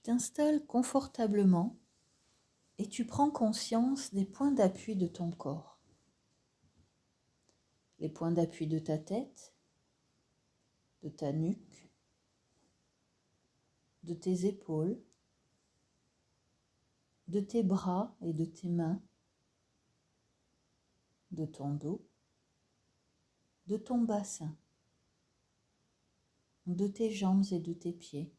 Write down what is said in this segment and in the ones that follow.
t'installes confortablement et tu prends conscience des points d'appui de ton corps. Les points d'appui de ta tête, de ta nuque, de tes épaules, de tes bras et de tes mains, de ton dos, de ton bassin, de tes jambes et de tes pieds.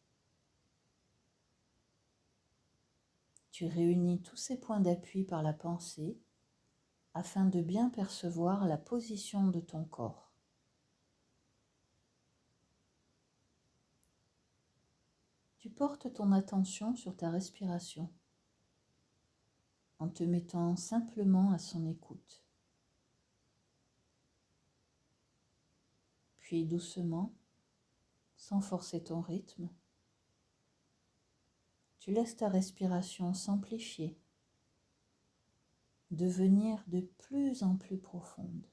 Tu réunis tous ces points d'appui par la pensée afin de bien percevoir la position de ton corps. Tu portes ton attention sur ta respiration en te mettant simplement à son écoute. Puis doucement, sans forcer ton rythme, tu laisses ta respiration s'amplifier, devenir de plus en plus profonde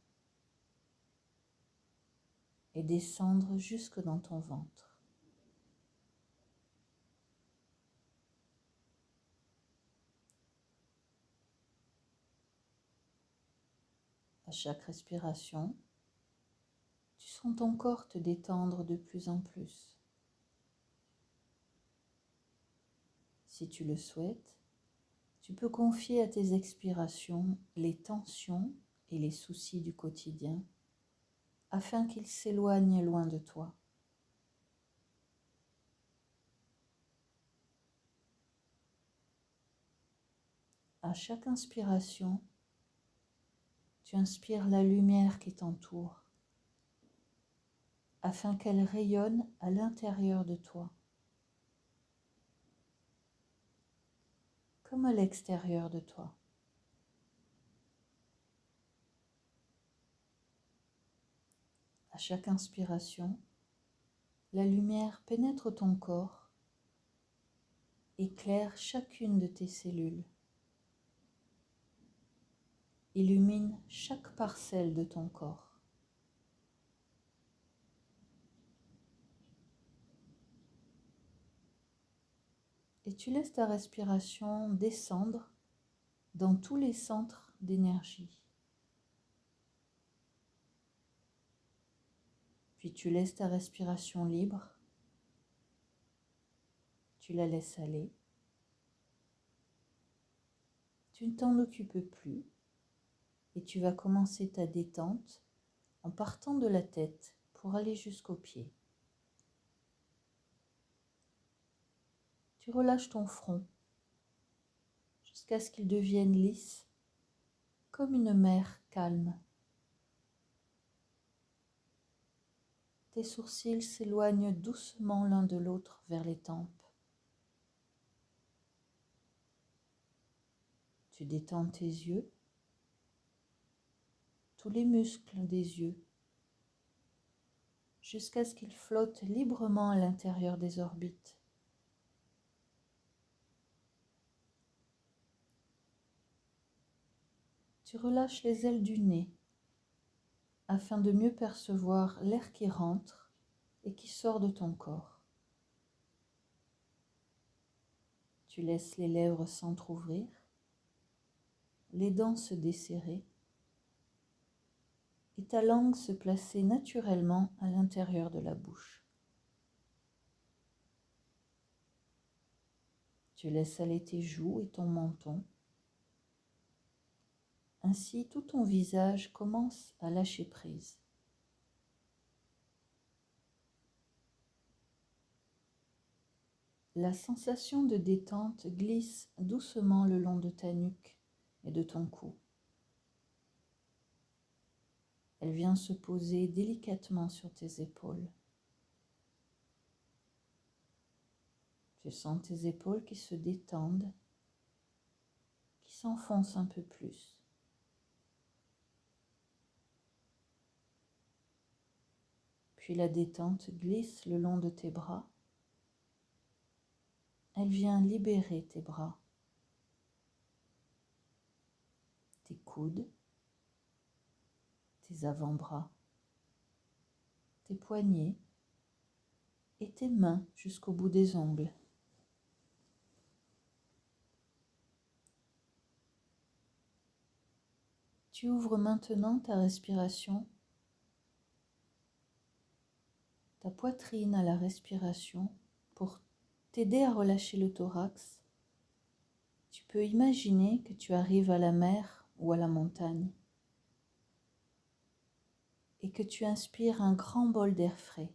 et descendre jusque dans ton ventre. À chaque respiration, tu sens ton corps te détendre de plus en plus. Si tu le souhaites, tu peux confier à tes expirations les tensions et les soucis du quotidien afin qu'ils s'éloignent loin de toi. À chaque inspiration, tu inspires la lumière qui t'entoure afin qu'elle rayonne à l'intérieur de toi, comme à l'extérieur de toi. À chaque inspiration, la lumière pénètre ton corps, éclaire chacune de tes cellules, illumine chaque parcelle de ton corps. Et tu laisses ta respiration descendre dans tous les centres d'énergie. Puis tu laisses ta respiration libre, tu la laisses aller. Tu ne t'en occupes plus et tu vas commencer ta détente en partant de la tête pour aller jusqu'aux pieds. Tu relâches ton front jusqu'à ce qu'il devienne lisse comme une mer calme. Tes sourcils s'éloignent doucement l'un de l'autre vers les tempes. Tu détends tes yeux, tous les muscles des yeux, jusqu'à ce qu'ils flottent librement à l'intérieur des orbites. Tu relâches les ailes du nez afin de mieux percevoir l'air qui rentre et qui sort de ton corps. Tu laisses les lèvres s'entr'ouvrir, les dents se desserrer et ta langue se placer naturellement à l'intérieur de la bouche. Tu laisses aller tes joues et ton menton. Ainsi, tout ton visage commence à lâcher prise. La sensation de détente glisse doucement le long de ta nuque et de ton cou. Elle vient se poser délicatement sur tes épaules. Tu sens tes épaules qui se détendent, qui s'enfoncent un peu plus. Puis la détente glisse le long de tes bras. Elle vient libérer tes bras, tes coudes, tes avant-bras, tes poignets et tes mains jusqu'au bout des ongles. Tu ouvres maintenant ta respiration, ta poitrine à la respiration pour t'aider à relâcher le thorax. Tu peux imaginer que tu arrives à la mer ou à la montagne et que tu inspires un grand bol d'air frais.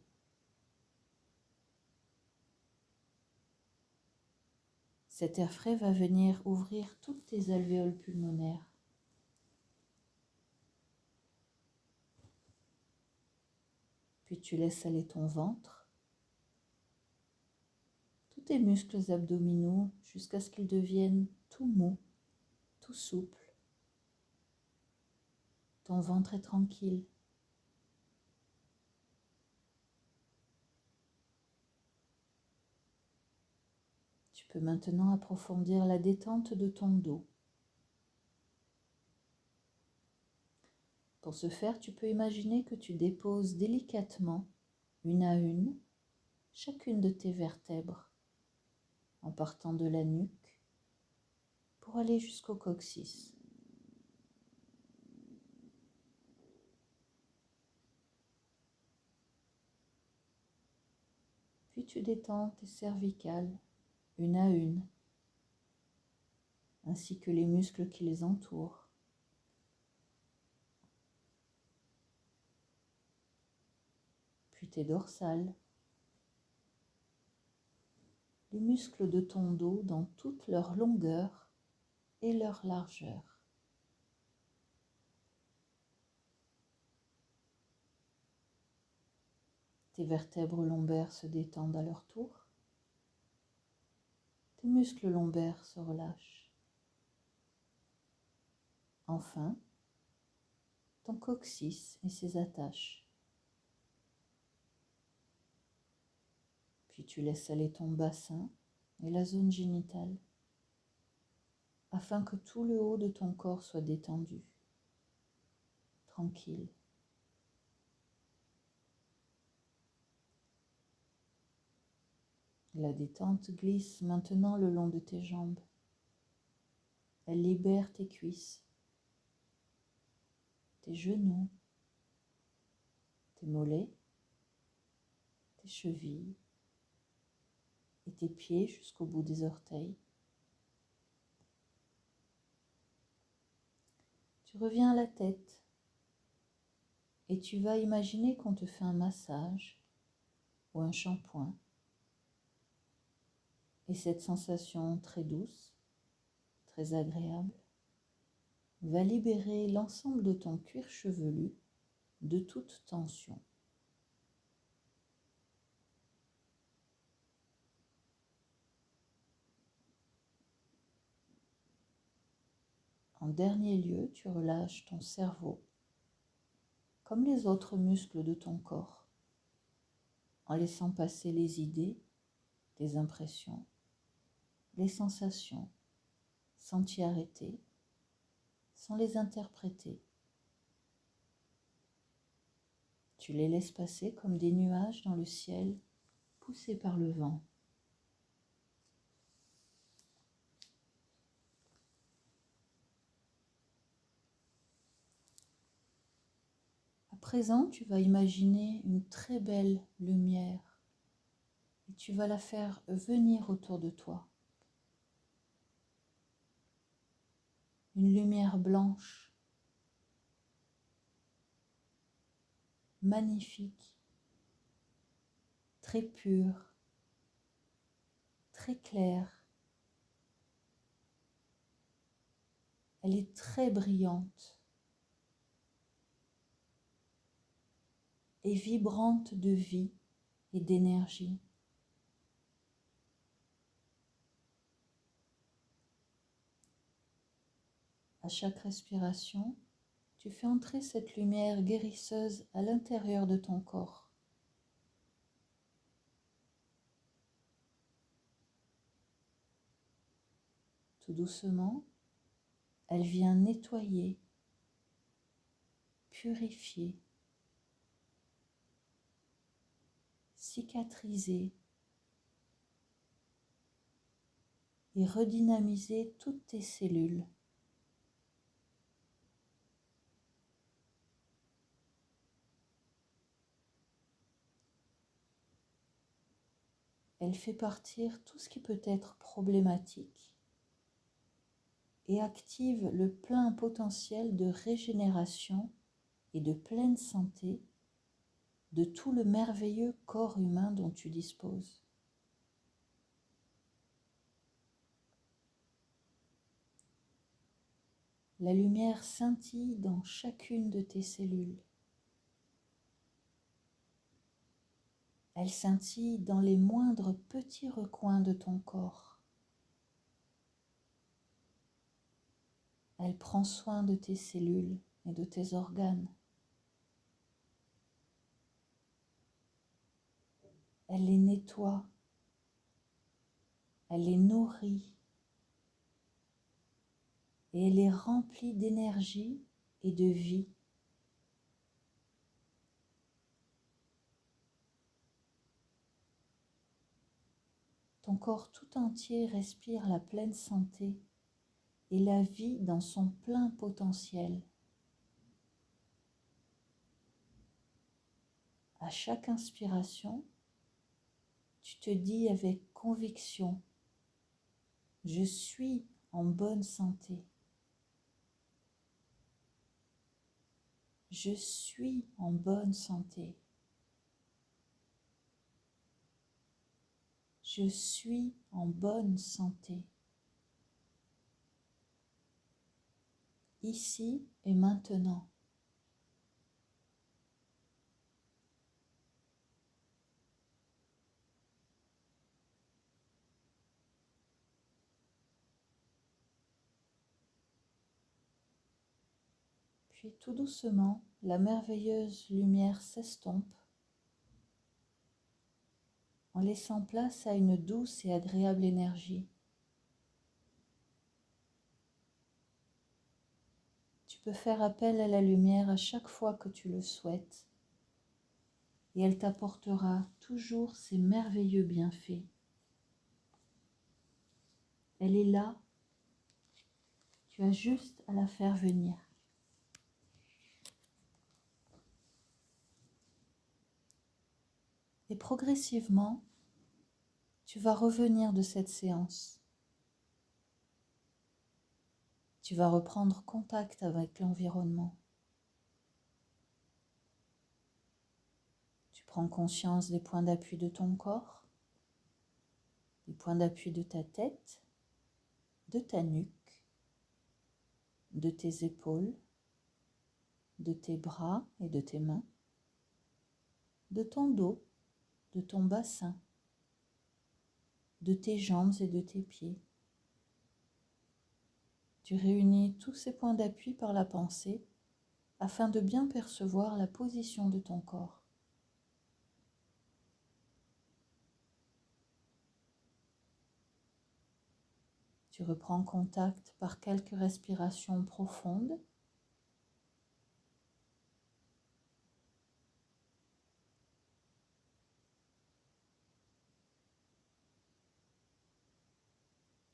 Cet air frais va venir ouvrir toutes tes alvéoles pulmonaires. Puis tu laisses aller ton ventre, tous tes muscles abdominaux jusqu'à ce qu'ils deviennent tout mous, tout souples. Ton ventre est tranquille. Tu peux maintenant approfondir la détente de ton dos. Pour ce faire, tu peux imaginer que tu déposes délicatement, une à une, chacune de tes vertèbres, en partant de la nuque pour aller jusqu'au coccyx. Puis tu détends tes cervicales, une à une, ainsi que les muscles qui les entourent. Puis tes dorsales, les muscles de ton dos dans toute leur longueur et leur largeur. Tes vertèbres lombaires se détendent à leur tour. Tes muscles lombaires se relâchent. Enfin, ton coccyx et ses attaches. Puis tu laisses aller ton bassin et la zone génitale afin que tout le haut de ton corps soit détendu, tranquille. La détente glisse maintenant le long de tes jambes. Elle libère tes cuisses, tes genoux, tes mollets, tes chevilles et tes pieds jusqu'au bout des orteils. Tu reviens à la tête et tu vas imaginer qu'on te fait un massage ou un shampoing. Et cette sensation très douce, très agréable, va libérer l'ensemble de ton cuir chevelu de toute tension. En dernier lieu, tu relâches ton cerveau, comme les autres muscles de ton corps, en laissant passer les idées, les impressions, les sensations, sans t'y arrêter, sans les interpréter. Tu les laisses passer comme des nuages dans le ciel, poussés par le vent. À présent, tu vas imaginer une très belle lumière et tu vas la faire venir autour de toi. Une lumière blanche, magnifique, très pure, très claire. Elle est très brillante et vibrante de vie et d'énergie. À chaque respiration, tu fais entrer cette lumière guérisseuse à l'intérieur de ton corps. Tout doucement, elle vient nettoyer, purifier, cicatriser et redynamiser toutes tes cellules. elle fait partir tout ce qui peut être problématique et active le plein potentiel de régénération et de pleine santé de tout le merveilleux corps humain dont tu disposes. La lumière scintille dans chacune de tes cellules. Elle scintille dans les moindres petits recoins de ton corps. Elle prend soin de tes cellules et de tes organes. Elle les nettoie, elle les nourrit et elle les remplit d'énergie et de vie. Ton corps tout entier respire la pleine santé et la vie dans son plein potentiel. À chaque inspiration, tu te dis avec conviction, je suis en bonne santé. Je suis en bonne santé. Je suis en bonne santé. Ici et maintenant. Puis tout doucement, la merveilleuse lumière s'estompe en laissant place à une douce et agréable énergie. Tu peux faire appel à la lumière à chaque fois que tu le souhaites et elle t'apportera toujours ses merveilleux bienfaits. Elle est là, tu as juste à la faire venir. Et progressivement, tu vas revenir de cette séance. Tu vas reprendre contact avec l'environnement. Tu prends conscience des points d'appui de ton corps, des points d'appui de ta tête, de ta nuque, de tes épaules, de tes bras et de tes mains, de ton dos, de ton bassin, de tes jambes et de tes pieds. Tu réunis tous ces points d'appui par la pensée afin de bien percevoir la position de ton corps. Tu reprends contact par quelques respirations profondes.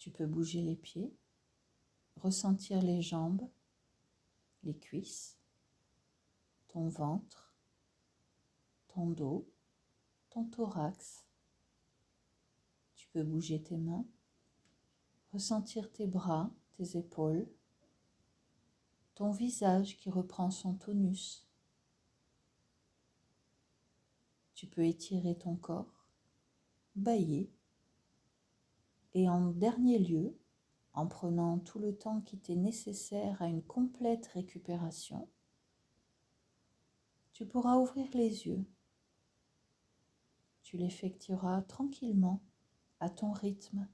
Tu peux bouger les pieds, ressentir les jambes, les cuisses, ton ventre, ton dos, ton thorax. Tu peux bouger tes mains, ressentir tes bras, tes épaules, ton visage qui reprend son tonus. Tu peux étirer ton corps, bâiller et en dernier lieu, en prenant tout le temps qui t'est nécessaire à une complète récupération, tu pourras ouvrir les yeux. Tu l'effectueras tranquillement à ton rythme,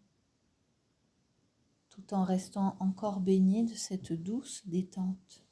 tout en restant encore baigné de cette douce détente.